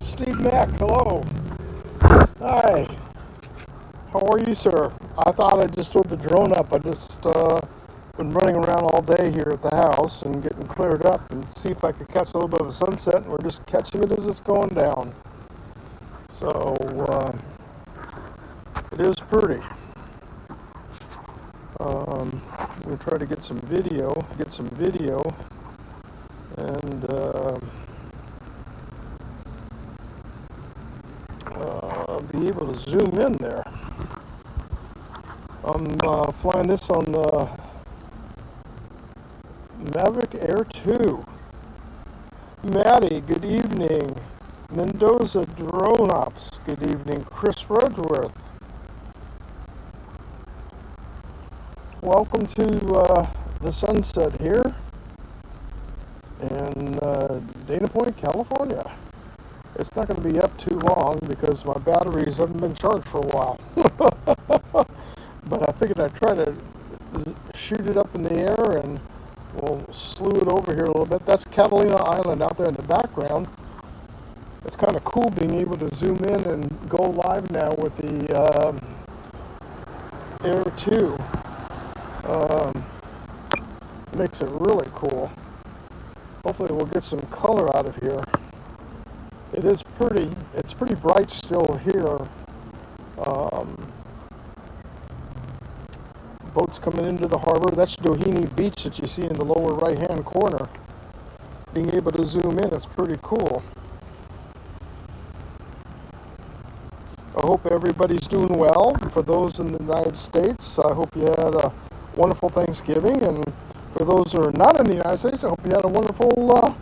Steve Mack, hello. Hi. How are you, sir? I thought I'd just throw the drone up. I just been running around all day here at the house and getting cleared up and see if I could catch a little bit of a sunset, and we're just catching it as it's going down. So it is pretty. We'll try to get some video, and be able to zoom in there. I'm flying this on the Mavic Air 2. Maddie, good evening. Mendoza Drone Ops, good evening. Chris Rogeworth, welcome to the sunset here in Dana Point, California. It's not going to be up too long because my batteries haven't been charged for a while. But I figured I'd try to shoot it up in the air, and we'll slew it over here a little bit. That's Catalina Island out there in the background. It's kind of cool being able to zoom in and go live now with the Air 2. Makes it really cool. Hopefully we'll get some color out of here. It is pretty, it's pretty bright still here. Boats coming into the harbor. That's Doheny Beach that you see in the lower right hand corner. Being able to zoom in is pretty cool. I hope everybody's doing well. For those in the United States, I hope you had a wonderful Thanksgiving, and for those who are not in the United States, I hope you had a wonderful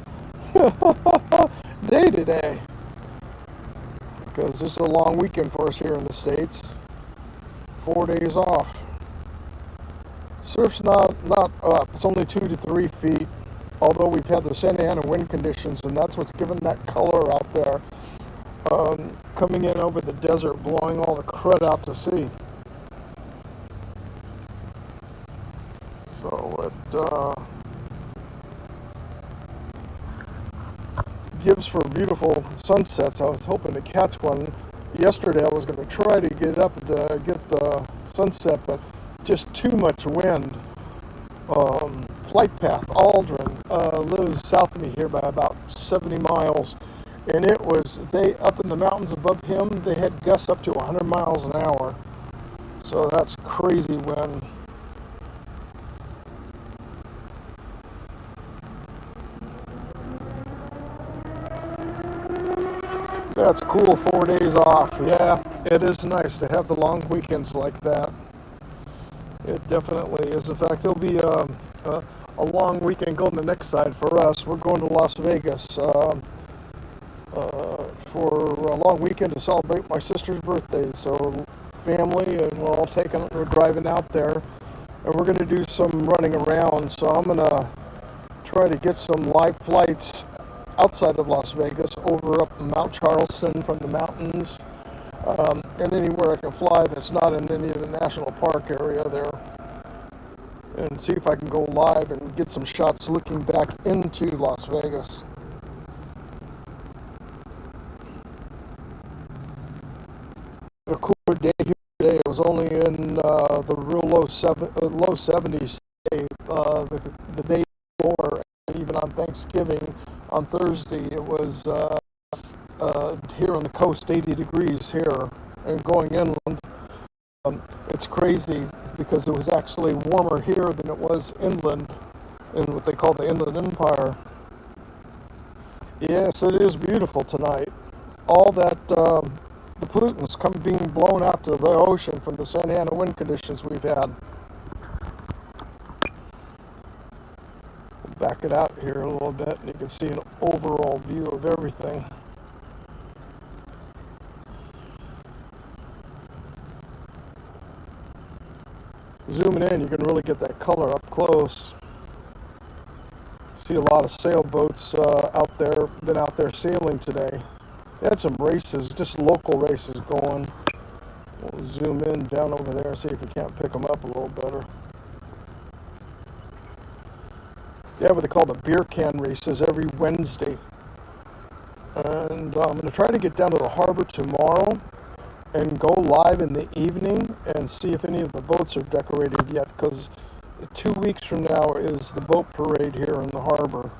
day today, because this is a long weekend for us here in the States. 4 days off. Surf's not up. It's only 2 to 3 feet, although we've had the Santa Ana wind conditions, and that's what's given that color out there. Coming in over the desert, blowing all the crud out to sea. So it gives for beautiful sunsets. I was hoping to catch one yesterday. I was going to try to get up to get the sunset, but just too much wind. Flight path, Aldrin, lives south of me here by about 70 miles. And it was, up in the mountains above him, they had gusts up to 100 miles an hour. So that's crazy wind. That's cool, 4 days off. Yeah, it is nice to have the long weekends like that. It definitely is. In fact, it'll be a long weekend going the next side for us. We're going to Las Vegas for a long weekend to celebrate my sister's birthday. So family, and we're driving out there, and we're going to do some running around. So I'm going to try to get some live flights outside of Las Vegas, over up Mount Charleston from the mountains, and anywhere I can fly that's not in any of the national park area there, and see if I can go live and get some shots looking back into Las Vegas. A cooler day here today. It was only in the real low 70s today, the day before, and even on Thanksgiving on Thursday it was here on the coast 80 degrees here, and going inland it's crazy because it was actually warmer here than it was inland in what they call the Inland Empire. Yes, it is beautiful tonight. All that the pollutants being blown out to the ocean from the Santa Ana wind conditions we've had. We'll back it out here a little bit, and you can see an overall view of everything. Zooming in, you can really get that color up close. See a lot of sailboats out there, been out there sailing today. They had some races, just local races going. We'll zoom in down over there and see if we can't pick them up a little better. They have what they call the beer can races every Wednesday. And I'm going to try to get down to the harbor tomorrow and go live in the evening and see if any of the boats are decorated yet, because 2 weeks from now is the boat parade here in the harbor,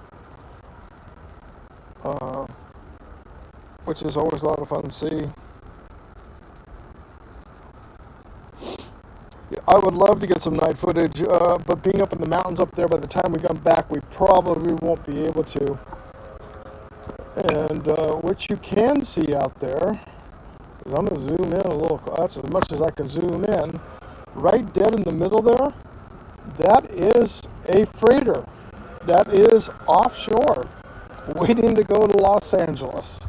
which is always a lot of fun to see. I would love to get some night footage, but being up in the mountains up there, by the time we come back, we probably won't be able to. And what you can see out there, is I'm going to zoom in a little, that's as much as I can zoom in, right dead in the middle there, that is a freighter. That is offshore, waiting to go to Los Angeles.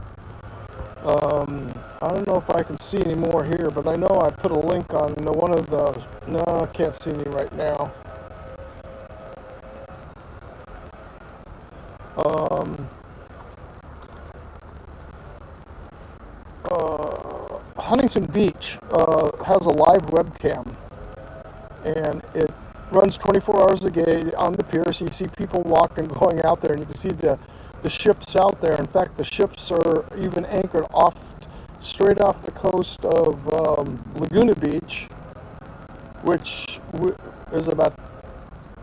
I don't know if I can see any more here, but I know I put a link on one of the, no, I can't see any right now. Huntington Beach has a live webcam, and it runs 24 hours a day on the pier, so you see people walking, going out there, and you can see the ships out there. In fact, the ships are even anchored straight off the coast of Laguna Beach, which is about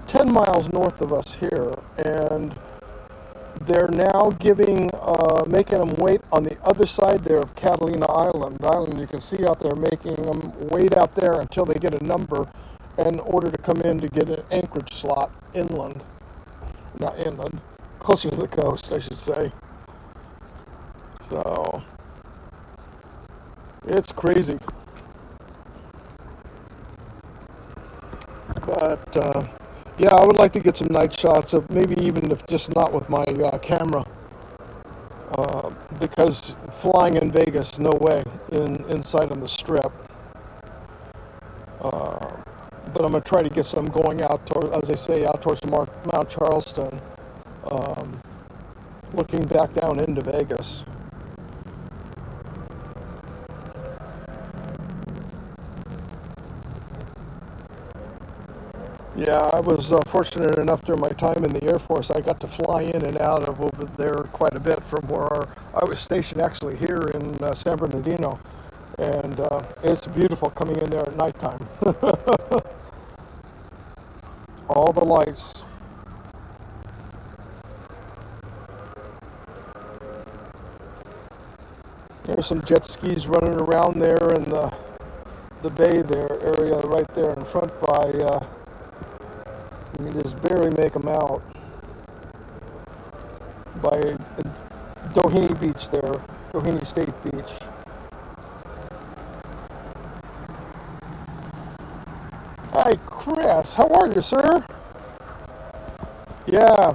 10 miles north of us here, and they're now making them wait on the other side there of Catalina Island. You can see out there, making them wait out there until they get a number in order to come in to get an anchorage slot inland. Not inland, closer to the coast, I should say. So, it's crazy. But, yeah, I would like to get some night shots of, maybe even if just not with my camera, because flying in Vegas, no way, inside on the Strip. But I'm going to try to get some going out toward, as I say, out towards Mount Charleston, looking back down into Vegas. Yeah, I was fortunate enough during my time in the Air Force, I got to fly in and out of over there quite a bit from where I was stationed actually here in San Bernardino. And it's beautiful coming in there at nighttime. All the lights. There's some jet skis running around there in the bay there area right there in front by, you can just barely make them out, by Doheny Beach there, Doheny State Beach. Hi, Chris. How are you, sir? Yeah.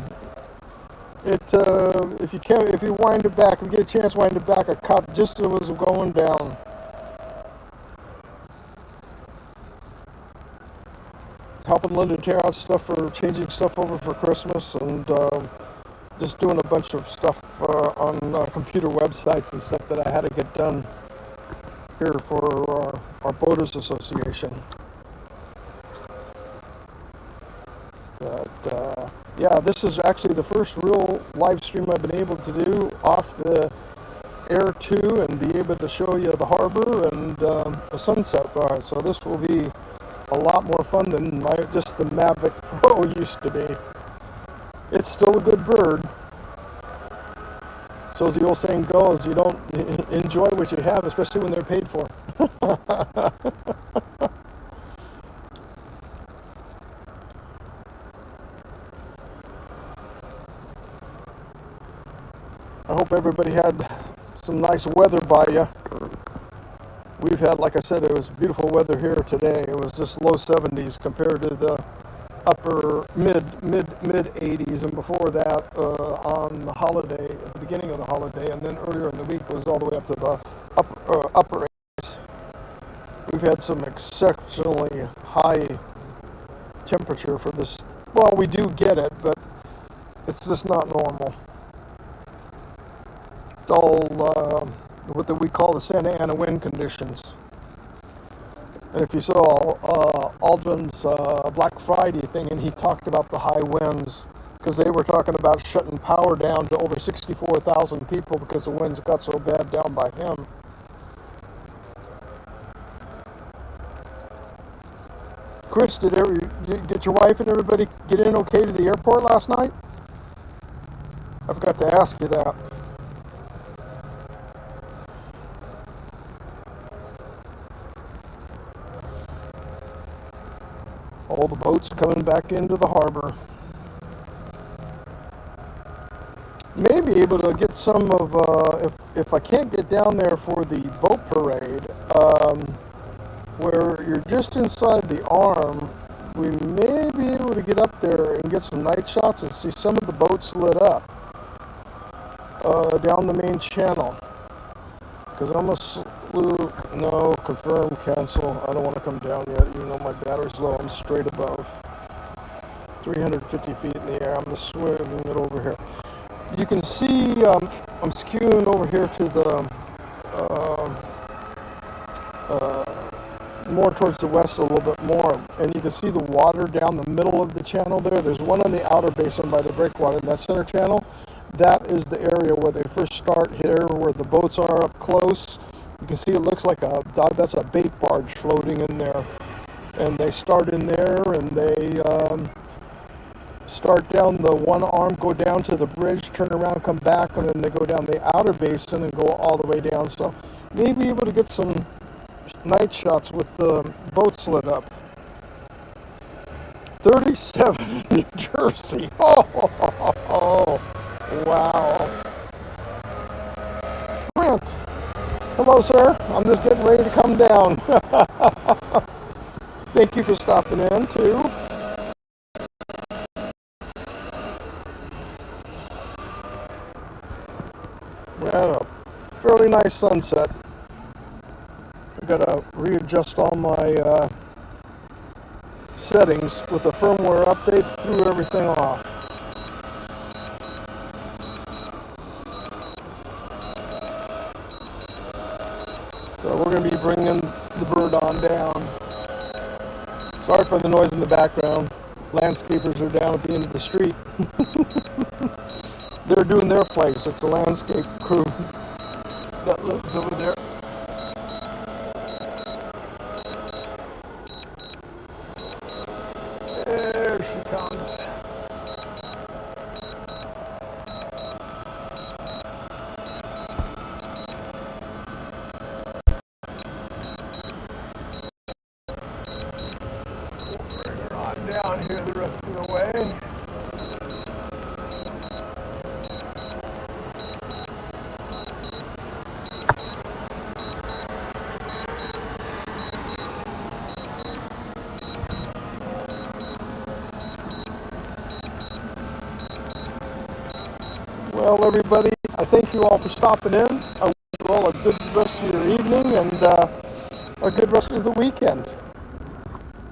If you wind it back, if you get a chance, wind it back. I caught just as it was going down. Helping Linda tear out stuff for changing stuff over for Christmas, and just doing a bunch of stuff on computer websites and stuff that I had to get done here for our Boaters Association. But yeah, this is actually the first real live stream I've been able to do off the air too, and be able to show you the harbor and the sunset bar. So this will be a lot more fun than just the Mavic Pro used to be. It's still a good bird. So as the old saying goes, you don't enjoy what you have, especially when they're paid for. I hope everybody had some nice weather by you. We've had, like I said, it was beautiful weather here today. It was just low 70s compared to the upper mid 80s, and before that on the holiday, at the beginning of the holiday, and then earlier in the week it was all the way up to the upper 80s. We've had some exceptionally high temperature for this. Well, we do get it, but it's just not normal. It's all what we call the Santa Ana wind conditions. And if you saw Aldrin's Black Friday thing, and he talked about the high winds because they were talking about shutting power down to over 64,000 people because the winds got so bad down by him. Chris, did you get your wife and everybody get in okay to the airport last night? I forgot to ask you that. All the boats coming back into the harbor. May be able to get some of, if I can't get down there for the boat parade, where you're just inside the arm, we may be able to get up there and get some night shots and see some of the boats lit up down the main channel. Because I'm a no, confirm, cancel. I don't want to come down yet, even though my battery's low. I'm straight above 350 feet in the air. I'm just swimming it over here. You can see I'm skewing over here to the more towards the west a little bit more, and you can see the water down the middle of the channel there. There's one on the outer basin by the breakwater, and that center channel, that is the area where they first start here, where the boats are up close. You can see it looks like that's a bait barge floating in there, and they start in there, and they start down the one arm, go down to the bridge, turn around, come back, and then they go down the outer basin and go all the way down. So maybe able to get some night shots with the boats lit up. 37 in New Jersey. Oh, wow. Grant. Hello, sir. I'm just getting ready to come down. Thank you for stopping in, too. We had a fairly nice sunset. I gotta readjust all my settings with the firmware update, threw everything off. So we're going to be bringing the bird on down. Sorry for the noise in the background. Landscapers are down at the end of the street. They're doing their place. It's the landscape crew that lives over there. There she comes. Bring her on down here the rest of the way. Well, everybody, I thank you all for stopping in. I wish you all a good rest of your evening and a good rest of the weekend.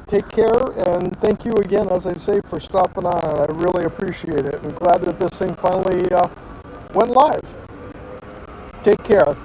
Take care, and thank you again, as I say, for stopping on. I really appreciate it. I'm glad that this thing finally went live. Take care.